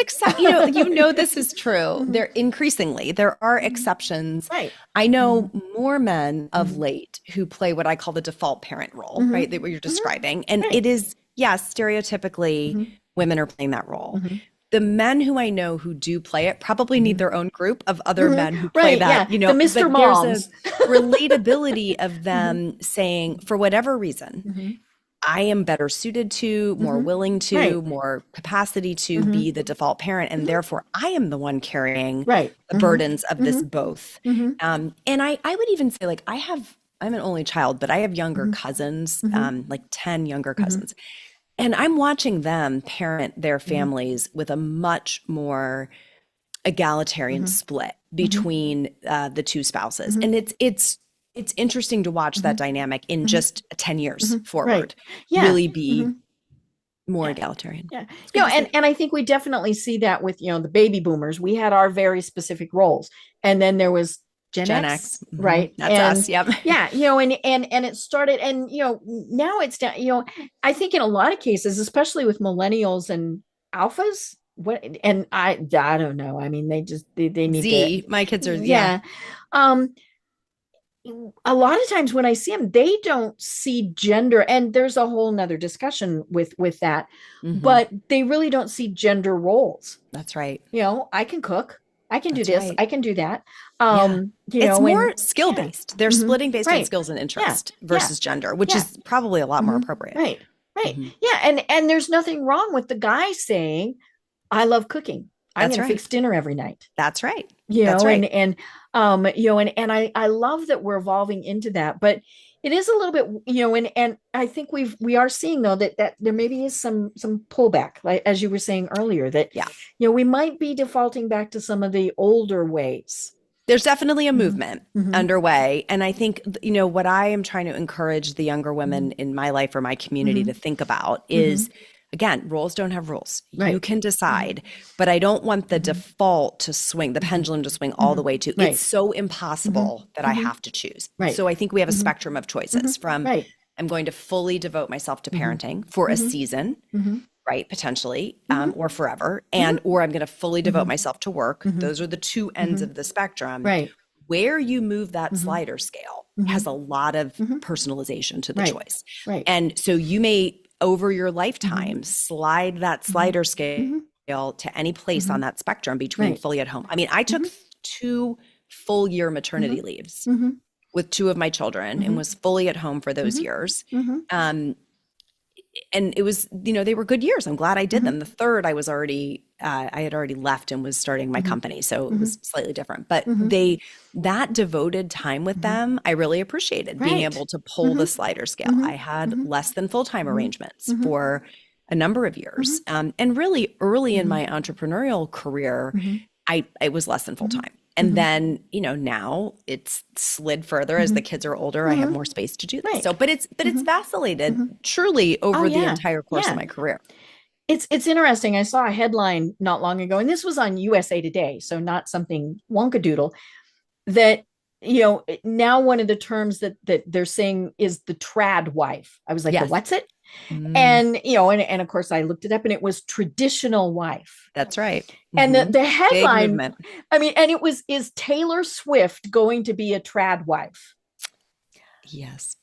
this is true. There are exceptions. Right. I know more men of late who play what I call the default parent role, right? That what you're describing. And it is, yes, stereotypically women are playing that role. The men who I know who do play it probably need their own group of other men who play that, the Mr. Moms. There's a relatability of them saying, for whatever reason, I am better suited to, more willing to, more capacity to be the default parent. And therefore I am the one carrying the burdens of this both. And I would even say, like, I'm an only child, but I have younger cousins, like 10 younger cousins. And I'm watching them parent their families with a much more egalitarian split between the two spouses. And it's interesting to watch that dynamic in just 10 years forward really be more egalitarian. And I think we definitely see that with, the baby boomers. We had our very specific roles. And then there was Gen X. Right. That's us. Yep. Yeah. And it started, and, now it's down, I think in a lot of cases, especially with millennials and alphas, I don't know. I mean, they need Z, my kids are, a lot of times when I see them, they don't see gender, and there's a whole nother discussion with that, but they really don't see gender roles. That's right. I can cook. I can do this. Right. I can do that. It's more skill based. They're splitting based on skills and interest versus gender, which is probably a lot more appropriate. Right. Yeah. And there's nothing wrong with the guy saying, I love cooking. I'm going to fix dinner every night. That's right. That's right. And I love that we're evolving into that, but it is a little bit, and I think we are seeing though that there maybe is some pullback, like as you were saying earlier, that, we might be defaulting back to some of the older ways. There's definitely a movement underway. And I think, what I am trying to encourage the younger women in my life or my community to think about is again, roles don't have rules. Right. You can decide, but I don't want the default to swing, the pendulum to swing all the way to, Right. it's so impossible that I have to choose. Right. So I think we have a spectrum of choices from, Right. I'm going to fully devote myself to parenting for a season, right? Potentially, or forever. Or I'm going to fully devote myself to work. Those are the two ends of the spectrum. Right. Where you move that slider scale has a lot to the choice. Right. And so you may, over your lifetime, slide that slider scale to any place on that spectrum between fully at home. I mean, I took 2 full year maternity leaves with 2 of my children and was fully at home for those years. And it was, they were good years. I'm glad I did them. The third, I had already left and was starting my company. So it was slightly different, but that devoted time with them, I really appreciated being able to pull the slider scale. I had less than full-time arrangements for a number of years. And really early in my entrepreneurial career, it was less than full-time. And then, now it's slid further as the kids are older. I have more space to do this. Right. So, but it's vacillated truly over the entire course of my career. It's interesting. I saw a headline not long ago, and this was on USA Today, so not something wonkadoodle, that, now one of the terms that they're saying is the trad wife. I was like, well, what's it? And, and of course I looked it up, and it was traditional wife. That's right. And the headline, and it was, is Taylor Swift going to be a trad wife? Yes.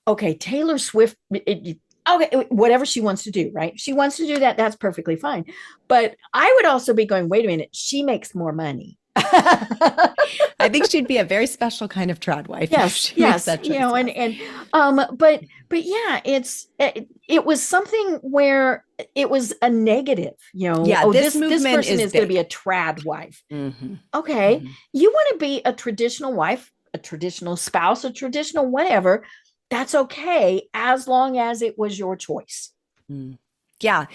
Okay. Taylor Swift, okay, whatever she wants to do, right? She wants to do that. That's perfectly fine. But I would also be going, wait a minute, she makes more money. I think she'd be a very special kind of trad wife. Yes, but yeah, it was something where it was a negative, this person is going to be a trad wife. Okay. You want to be a traditional wife, a traditional spouse, a traditional whatever. That's okay, as long as it was your choice. Yeah.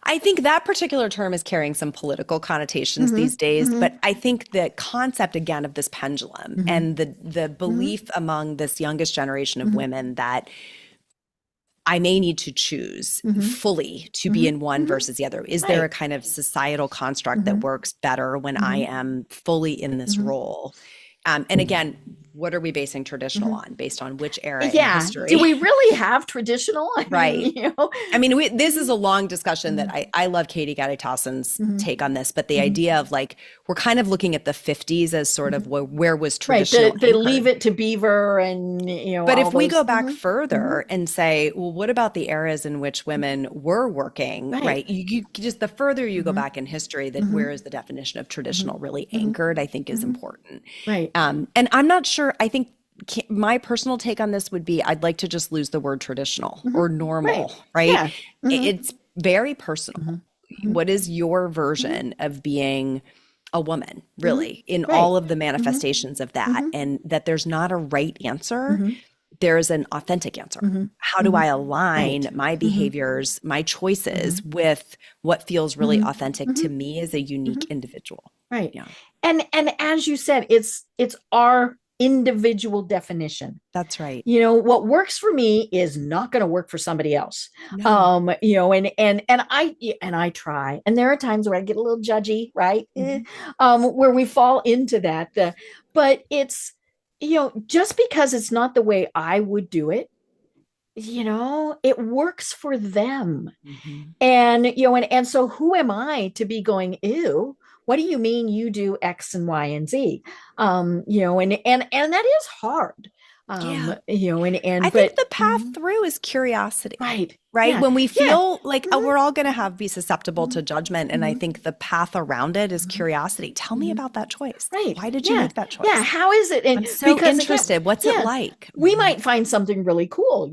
I think that particular term is carrying some political connotations these days, but I think the concept again of this pendulum and the belief among this youngest generation of women that I may need to choose fully to be in one versus the other. Is there a kind of societal construct that works better when I am fully in this role? And again, what are we basing traditional on? Based on which era in history? Do we really have traditional? Right. This is a long discussion that I love Katie Gatti-Towson's take on this, but the idea of we're kind of looking at the 50s as sort of where was traditional. Right. The Leave It to Beaver and, But if we go back further and say, well, what about the eras in which women were working, right? You just, the further you go back in history, that where is the definition of traditional really anchored, I think is important. Right. And I'm not sure, I think my personal take on this would be, I'd like to just lose the word traditional or normal, right? Yeah. It's very personal. What is your version of being a woman, really, in all of the manifestations of that? And that there's not a right answer. There's an authentic answer. How do I align my behaviors, my choices with what feels really authentic to me as a unique individual? Right. Yeah. And as you said, it's our individual definition. That's right. What works for me is not going to work for somebody else. No. And I try, and there are times where I get a little judgy, right? Where we fall into that. But it's, just because it's not the way I would do it, it works for them. And so who am I to be going, ew, what do you mean you do X and Y and Z? And that is hard. I think the path through is curiosity. Right. Right. Yeah. When we feel like we're all going to be susceptible to judgment. And I think the path around it is curiosity. Tell me about that choice. Right. Why did you make that choice? Yeah. How is it? And I'm so interested. Again, what's it like? We might find something really cool,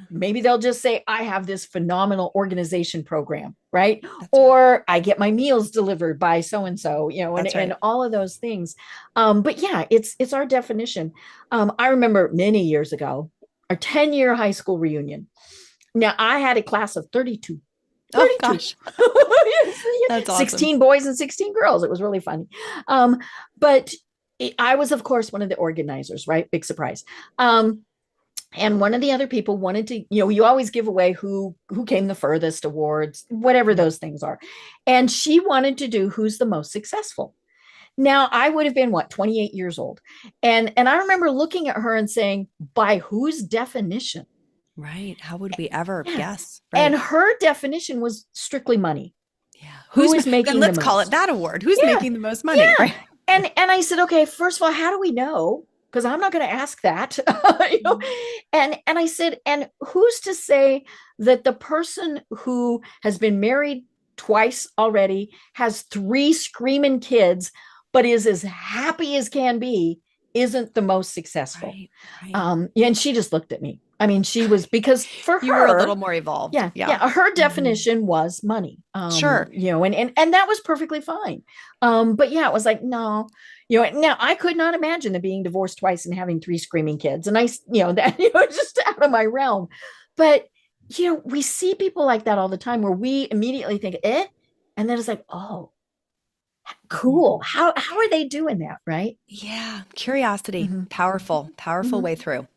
maybe they'll just say, I have this phenomenal organization program, right? Or I get my meals delivered by so-and-so, and all of those things. But yeah, it's our definition. I remember many years ago, our 10-year high school reunion. Now, I had a class of 32. 32. Oh, gosh. That's awesome. 16 boys and 16 girls. It was really funny. But I was, of course, one of the organizers, right? Big surprise. And one of the other people wanted to, you always give away who came the furthest awards, whatever those things are. And she wanted to do who's the most successful. Now, I would have been 28 years old. And I remember looking at her and saying, by whose definition? Right. How would we ever guess? Right. And her definition was strictly money. Yeah. Who is making the most? Let's call it that award. Who's making the most money? Yeah. Right. And I said, okay, first of all, how do we know? Because I'm not going to ask that. And I said, and who's to say that the person who has been married twice already, has 3 screaming kids, but is as happy as can be, isn't the most successful? Right. And she just looked at me. I mean, she was, because for her, you were a little more evolved. Yeah. Her definition was money. Sure. And that was perfectly fine. But yeah, it was like, no, now I could not imagine the being divorced twice and having 3 screaming kids. And that, just out of my realm. But, we see people like that all the time where we immediately think, and then it's like, oh, cool. How are they doing that? Right. Yeah. Curiosity, powerful way through.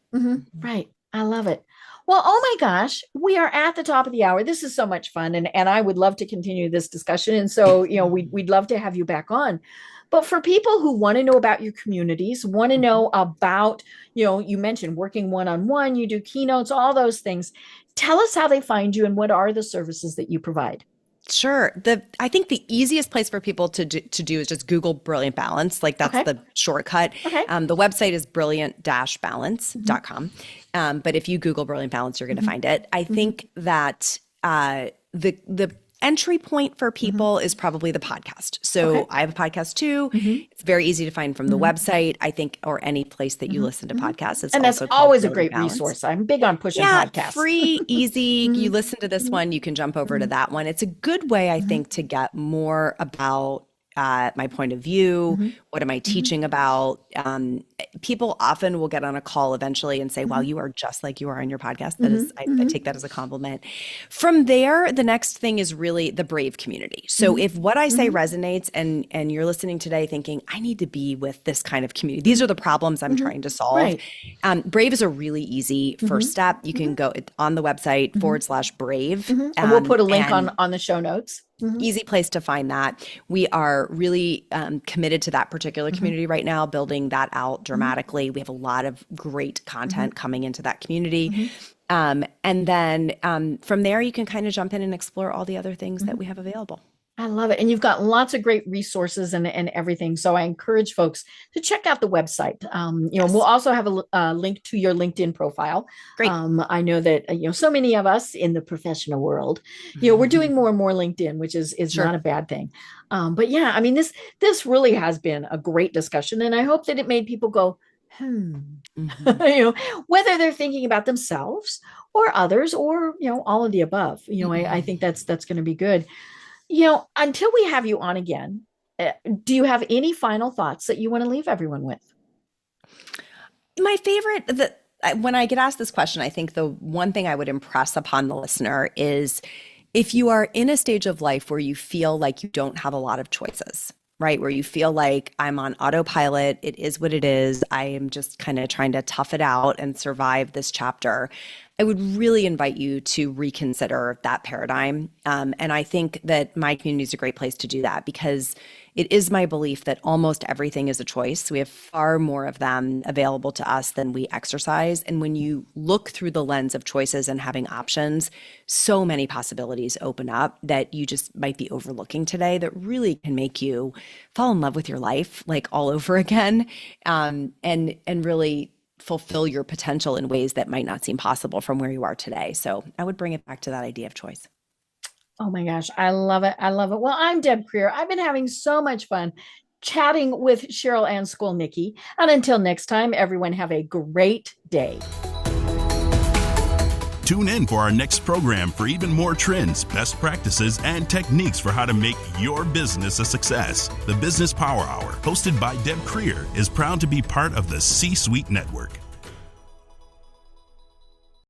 Right. I love it. Well, oh my gosh, we are at the top of the hour. This is so much fun. And I would love to continue this discussion. And so, we'd love to have you back on. But for people who want to know about your communities, want to know about, you mentioned working one-on-one, you do keynotes, all those things. Tell us how they find you and what are the services that you provide. Sure. I think the easiest place for people to do is just Google Brilliant Balance. Like that's the shortcut. Okay. The website is brilliant-balance.com. But if you Google Brilliant Balance, you're going to find it. I think that the entry point for people is probably the podcast. So I have a podcast too. It's very easy to find from the website, I think, or any place that you listen to podcasts. It's and that's always a great resource. I'm big on pushing podcasts. Free, easy. You listen to this one, you can jump over to that one. It's a good way, I think, to get more about my point of view. What am I teaching about? People often will get on a call eventually and say, wow, you are just like you are on your podcast. That is, I take that as a compliment. From there, the next thing is really the Brave community. So if what I say resonates and you're listening today thinking, I need to be with this kind of community, these are the problems I'm trying to solve. Right. Brave is a really easy first step. You can go on the website /Brave. And we'll put a link on the show notes. Easy place to find that. We are really committed to that particular community right now, building that out dramatically. We have a lot of great content coming into that community. And then from there, you can kind of jump in and explore all the other things that we have available. I love it. And you've got lots of great resources and everything. So I encourage folks to check out the website. We'll also have a link to your LinkedIn profile. Great. I know that, so many of us in the professional world, we're doing more and more LinkedIn, which is not a bad thing. But yeah, I mean, this really has been a great discussion. And I hope that it made people go, whether they're thinking about themselves or others or, all of the above. I think that's going to be good. Until we have you on again, do you have any final thoughts that you want to leave everyone with? My favorite, when I get asked this question, I think the one thing I would impress upon the listener is if you are in a stage of life where you feel like you don't have a lot of choices, right? Where you feel like I'm on autopilot, it is what it is, I am just kind of trying to tough it out and survive this chapter, I would really invite you to reconsider that paradigm. And I think that my community is a great place to do that because it is my belief that almost everything is a choice. We have far more of them available to us than we exercise. And when you look through the lens of choices and having options, so many possibilities open up that you just might be overlooking today that really can make you fall in love with your life like all over again, and really fulfill your potential in ways that might not seem possible from where you are today. So I would bring it back to that idea of choice. Oh my gosh, I love it. I love it. Well, I'm Deb Creer. I've been having so much fun chatting with Cherylanne Skolnicki. And until next time, everyone have a great day. Tune in for our next program for even more trends, best practices, and techniques for how to make your business a success. The Business Power Hour, hosted by Deb Creer, is proud to be part of the C-Suite Network.